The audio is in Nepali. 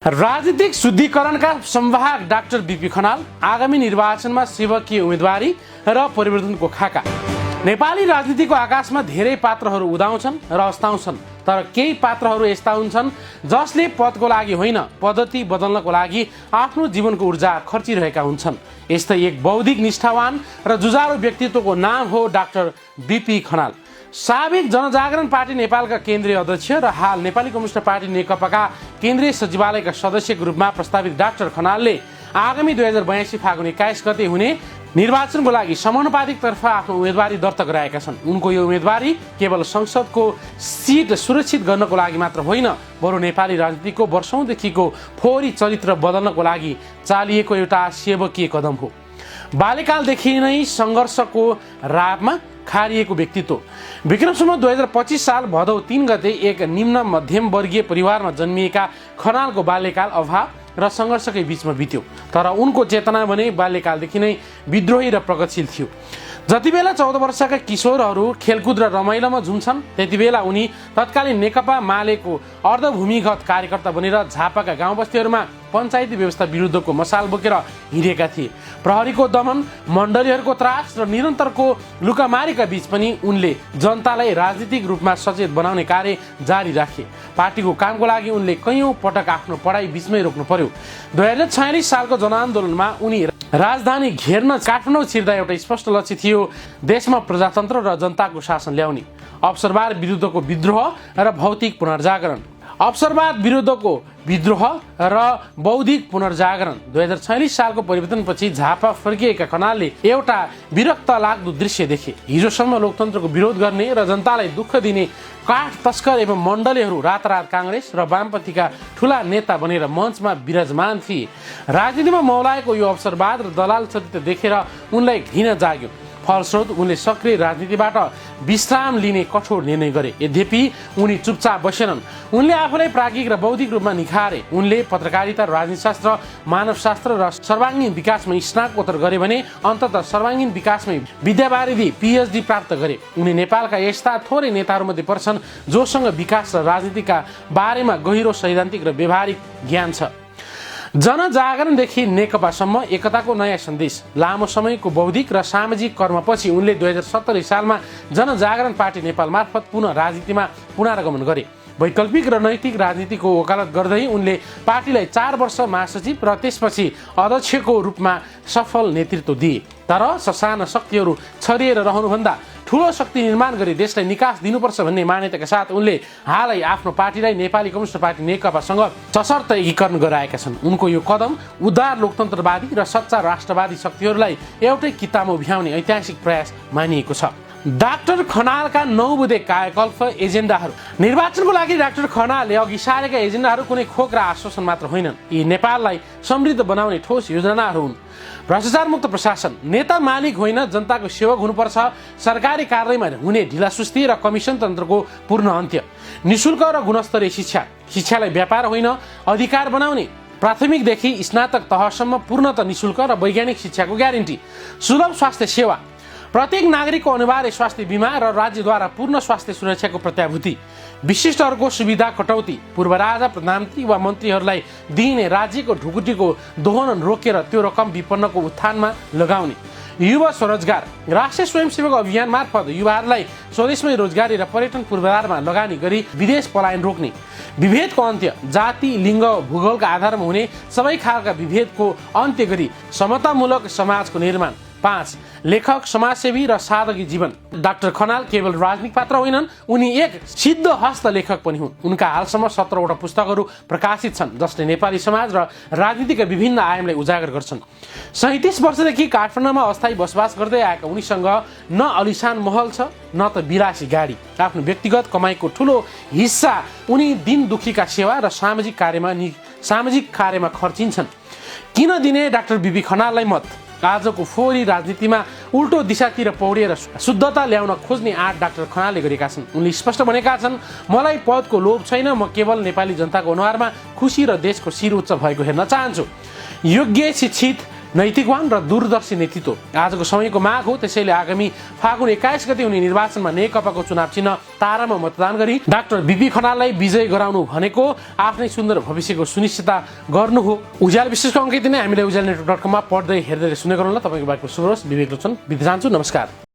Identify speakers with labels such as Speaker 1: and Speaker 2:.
Speaker 1: राजनीतिक शुद्धिकरणका संवाहक डाक्टर बीपी खनाल आगामी निर्वाचनमा सेवकीय उम्मेदवारी र परिवर्तनको खाका। नेपाली राजनीतिको आकाशमा धेरै पात्रहरू उदाउँछन् र अस्ताउँछन्, तर केही पात्रहरू यस्ता हुन्छन् जसले पदको लागि होइन, पद्धति बदल्नको लागि आफ्नो जीवनको ऊर्जा खर्चिरहेका हुन्छन्। यस्तै एक बौद्धिक निष्ठावान र जुझारु व्यक्तित्वको नाम हो डाक्टर बीपी खनाल। साबिक जनजागरण पार्टी नेपालका केन्द्रीय अध्यक्ष र हाल नेपाली कम्युनिस्ट पार्टी नेकपाका केन्द्रीय सचिवालयका सदस्यको रूपमा प्रस्तावित डाक्टर खनालले आगामी 2082 फागुन 21 गते हुने निर्वाचनको लागि समानुपातिक तर्फ आफ्नो उम्मेदवारी दर्ता गराएका छन्। उनको यो उम्मेदवारी केवल संसदको सिट सुरक्षित गर्नको लागि मात्र होइन, बरु नेपाली राजनीतिको वर्षौंदेखिको फोहोरी चरित्र बदल्नको लागि चालिएको एउटा सेवकीय कदम हो। बाल्यकालदेखि नै सङ्घर्षको राहमा खारिएको व्यक्तित्व। विक्रमसम्म 2025 साल भदौ 3 गते एक निम्न मध्यम वर्गीय परिवारमा जन्मिएका खनालको बाल्यकाल अभाव र सङ्घर्षकै बीचमा बित्यो, तर उनको चेतना भने बाल्यकालदेखि नै विद्रोही र प्रगतिशील थियो। जति बेला 14 वर्षका किशोरहरू खेलकुद र रमाइलोमा झुम्छन्, त्यति बेला उनी तत्कालीन नेकपा मालेको अर्धभूमिगत कार्यकर्ता बनेर झापाका गाउँ बस्तीहरूमा पञ्चायती व्यवस्था विरुद्धको मसाल बोकेर हिँडेका थिए। प्रहरीको दमन, मण्डलीहरूको त्रास र निरन्तरको लुकामारीका बीच पनि उनले जनतालाई राजनीतिक रूपमा सचेत बनाउने कार्य जारी राखे। पार्टीको कामको लागि उनले कैयौं पटक आफ्नो पढाइ बीचमै रोक्नु पर्यो। 2046 सालको जनआन्दोलनमा उनी राजधानी घेर्न काठमाडौँ छिर्दा एउटा स्पष्ट लक्ष्य थियो, देशमा प्रजातन्त्र र जनताको शासन ल्याउने। अवसरवाद विरुद्धको विद्रोह र भौतिक पुनर्जागरण। अवसरवाद विरुद्धको विद्रोह र बौद्धिक पुनर्जागरण। 2046 सालको परिवर्तनपछि झापा फर्किएका खनालले एउटा विरक्त लाग्दो दृश्य देखे। हिजोसम्म लोकतन्त्रको विरोध गर्ने र जनतालाई दुःख दिने काठ तस्कर एवं मण्डलीहरू रातारात काङ्ग्रेस र वामपन्थीका ठूला नेता बनेर मञ्चमा विराजमान थिए। राजनीतिमा मौलाएको यो अवसरवाद र दलाल चरित्र देखेर उनलाई घृणा जाग्यो। फलस्वरूप उनले सक्रिय राजनीतिबाट विश्राम लिने कठोर निर्णय गरे। यद्यपि उनी चुपचाप बसेनन्। उनले आफूलाई प्राज्ञिक र बौद्धिक रूपमा निखारे। उनले पत्रकारिता, राजनीतिशास्त्र, मानवशास्त्र र सर्वाङ्गीण विकासमा स्नातकोत्तर गरे भने अन्ततः सर्वाङ्गीण विकासमै विद्यावारिधि PhD प्राप्त गरे। उनी नेपालका यस्ता थोरै नेताहरूमध्ये पर्छन् जोसँग विकास र राजनीतिका बारेमा गहिरो सैद्धान्तिक र व्यवहारिक ज्ञान छ। जनजागरणदेखि नेकपासम्म एकताको नयाँ सन्देश। लामो समयको बौद्धिक र सामाजिक कर्मपछि उनले 2070 सालमा जनजागरण पार्टी नेपाल मार्फत पुनः राजनीतिमा पुनरागमन गरे। वैकल्पिक र नैतिक राजनीतिको वकालत गर्दै उनले पार्टीलाई 4 वर्ष महासचिव र त्यसपछि अध्यक्षको रूपमा सफल नेतृत्व दिए। तर ससाना शक्तिहरू छरिएर रहनुभन्दा ठूलो शक्ति निर्माण गरी देशलाई निकास दिनुपर्छ भन्ने मान्यताका साथ उनले हालै आफ्नो पार्टीलाई नेपाली कम्युनिस्ट पार्टी नेकपासँग सशर्त एकीकरण गराएका छन्। उनको यो कदम उदार लोकतन्त्रवादी र सच्चा राष्ट्रवादी शक्तिहरूलाई एउटै किताबमा उभ्याउने ऐतिहासिक प्रयास मानिएको छ। डाक्टर खनालका 9 बुँदे कायाकल्प एजेन्डाहरू। निर्वाचनको लागि डाक्टर खनालले अघि सारेका एजेन्डाहरू कुनै खोक र आश्वासन मात्र होइनन्। यी नेपाललाई समृद्ध बनाउने ठोस योजनाहरू हुन्। भ्रष्टाचार मुक्त प्रशासन। नेता मालिक होइन, जनताको सेवक हुनुपर्छ। सरकारी कार्यालयमा हुने ढिलासुस्ती र कमिसन तन्त्रको पूर्ण अन्त्य। निशुल्क र गुणस्तरीय शिक्षा। शिक्षालाई व्यापार होइन, अधिकार बनाउने। प्राथमिकदेखि स्नातक तहसम्म पूर्णतः निशुल्क र वैज्ञानिक शिक्षाको ग्यारेन्टी। सुलभ स्वास्थ्य सेवा। प्रत्येक नागरिकको अनिवार्य स्वास्थ्य बिमा र राज्यद्वारा पूर्ण स्वास्थ्य सुरक्षाको प्रत्याभूति। विशिष्टहरूको सुविधा कटौती। पूर्व राजा, प्रधानमन्त्री वा मन्त्रीहरूलाई दिइने राज्यको ढुकुटीको दोहन रोकेर त्यो रकम विपन्नको उत्थानमा लगाउने। युवा स्वरोजगार। राष्ट्रिय स्वयंसेवक अभियान मार्फत युवाहरूलाई स्वदेशमै रोजगारी र पर्यटन पूर्वाधारमा लगानी गरी विदेश पलायन रोक्ने। विभेदको अन्त्य। जाति, लिङ्ग, भूगोलका आधारमा हुने सबै खालका विभेदको अन्त्य गरी समतामूलक समाजको निर्माण। 5. लेखक, समाजसेवी र सादगी जीवन। डाक्टर खनाल केवल राजनीतिक पात्र होइनन्, उनी एक सिद्ध हस्त लेखक पनि हुन्। उनका हालसम्म 17 वटा पुस्तकहरू प्रकाशित छन् जसले नेपाली समाज र राजनीतिका विभिन्न आयामलाई उजागर गर्छन्। 37 वर्षदेखि काठमाडौँमा अस्थायी बसोबास गर्दै आएका उनीसँग न अलिशान महल छ, न त विलासी गाडी। आफ्नो व्यक्तिगत कमाइको ठूलो हिस्सा उनी दिन दुखीका सेवा र सामाजिक कार्यमा खर्चिन्छन्। किन दिने डाक्टर बीपी खनाललाई मत? आजको फोहोरी राजनीतिमा उल्टो दिशातिर पौडिएर शुद्धता ल्याउन खोज्ने आँट डाक्टर खनालले गरेका छन्। उनले स्पष्ट भनेका छन्, मलाई पदको लोभ छैन, म केवल नेपाली जनताको अनुहारमा खुसी र देशको शिर उच्च भएको हेर्न चाहन्छु। योग्य, शिक्षित, नैतिकवान र दूरदर्शी नेतृत्व आजको समयको माग हो। त्यसैले आगामी फागुन 21 गते हुने निर्वाचनमा नेकपाको चुनाव चिन्ह तारामा मतदान गरी डाक्टर बीपी खनाललाई विजय गराउनु भनेको आफ्नै सुन्दर भविष्यको सुनिश्चितता गर्नु हो। उज्यालो विशेषको अङ्क यति नै। हामीले उज्यालो नेटवर्क.com मा पढ्दै हेर्दै सुन्दै गर्नुहोला। तपाईँको बारेको शुभ होस्। विवेक लोचन बिदा चाहन्छु। नमस्कार।